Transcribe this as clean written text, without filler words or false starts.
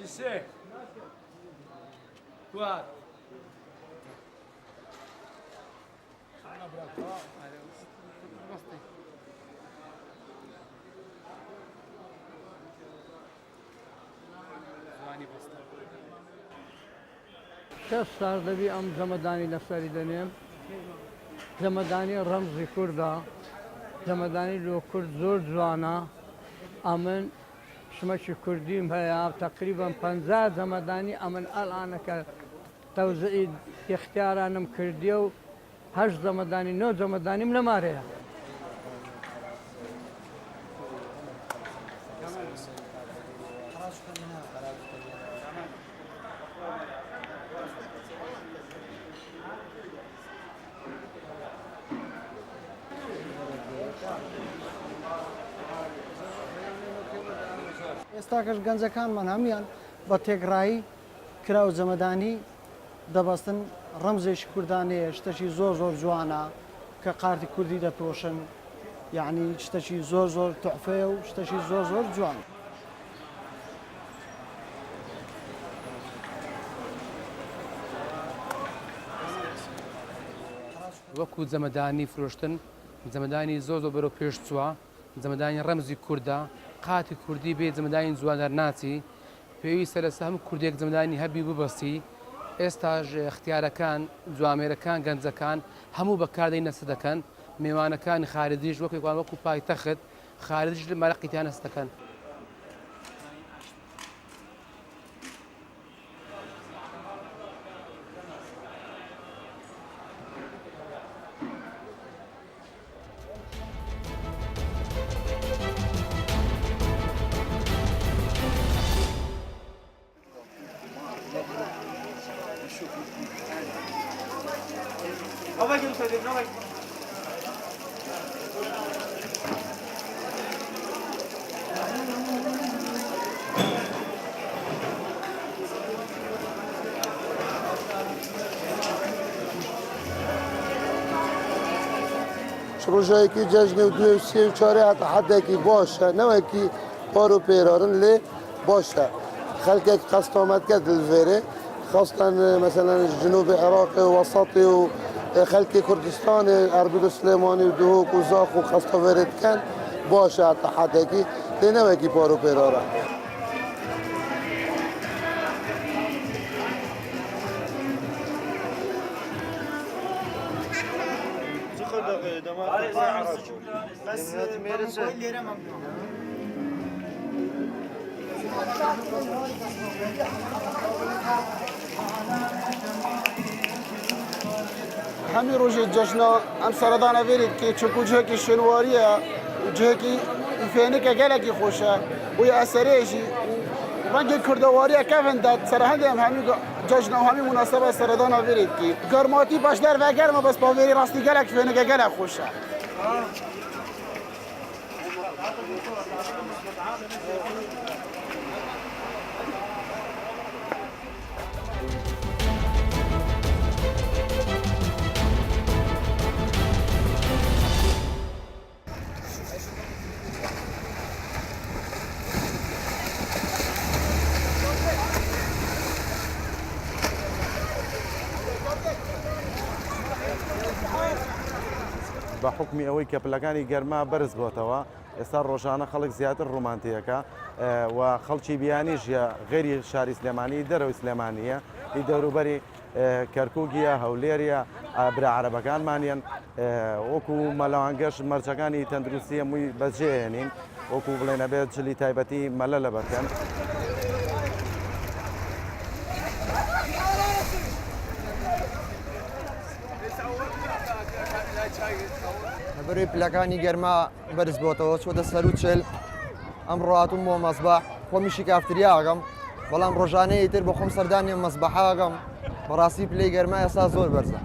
سه كوار سال دەبی ئەم جەمەدانی لەسەری دەنێم جەمەدانی ڕەمزی کووردە جەمەدانی لۆ کورد زۆر جوانە ئەمن شمەکی کوردیم هەیە تقریبا 50 جەمەدانی ئەمن ئەلانەکە تەوزعی اختیارانم کردیە و 8 جەمەدانی 9 جەمەدانیم لەمارەیە ئێستاکەش گەنجەکانمان هەمیان بە تێکڕایی کراو جەمەدانی دەبەستن ڕەمزێکی کوردانەیە شتەشی زۆر زۆر جوانە کە قارتی کوردی دەپۆشن یعنی شتەشی زۆر زۆر تحفەیە و شتەشی زۆر زۆر جوان وەکو جەمەدانی فرۆشتن جەمەدانی زۆر زۆر بەرەو پێش چووە جەمەدانی ڕەمزی کووردە قاتی کوردی بێ جەمەدانی جوانەر ناچی پێویستە لەسەر هەموو کوردێک جەمەدانی هەبی ببەستی ئێستاژ اختیارەکان جوامێرەکان گەنجەکان هەموو بەکاردەی نەسە دەکەن میوانەکانی خارجیش وەکوێکوان وەکو پایتەخت خارجیش لە مەرەقیتیان نەسە دەکەن ڕۆژایەکی جەژنێ و دوێ سێ و چارێ هاتە حەدێکی باشە نەوەکی پار و پێرارن لێ باشە خەلکێک قەستۆمەتکە دلڤێرێ خاستن مثلا جنوب عێراق وەسەطی و خەلکی کوردستانی ئەربیل و سلێمانی و دهۆک و زاخ و قەستۆڤێرێ دکەن باشە هاتە حەدێکی لێ نەوەکی پار و پێرارە هەمی ڕۆژێ جەژنە ئەم سەردانە وێرێت کە چکو جهێکی شنواریە جهێکی فێنکە گەلێکی خۆشە وی ئەسەرێژی ڕەنگی کوردەواریە کەڤندات سەر هەندێک هەمی جەژنە و هەمی مناسبە سەردانە وێرێت کی گەرماتی باشدار و گەرمە بەس باوێری ڕاستی گەلێک فێنکە گەلێک خۆشە بە حکمی ئەوەی کەپلەکانی گەرما بەرز بۆتەوە ئێستا ڕۆژانە خەڵک زیاتر ڕومانتیەکە و خەڵکی بیانیش غێری شاری سلێمانی دەرەوەی سلێمانیە هی دەوروبەری کەرکووگیە هەولێریە برا عەرەبەکانمانیان وەکو مەلەوانگەش مەرجەکانی تەندروستی هەمووی بەجێهێنین وەکو بڵێنە بێت جلی تایبەتی مەلە لە بەرکەن بەروی پلەکانی گەرما بەرز بۆتەوە چۆتە سەر و چل ئەم ڕاتم بۆ مەسباح خۆمیشی کافتریاگەم بەڵام ڕۆژانەیە تر بە خۆم سەردانی مەسبەحاگەم بەڕاستی پلەی گەرما ئێستا زۆر بەرزە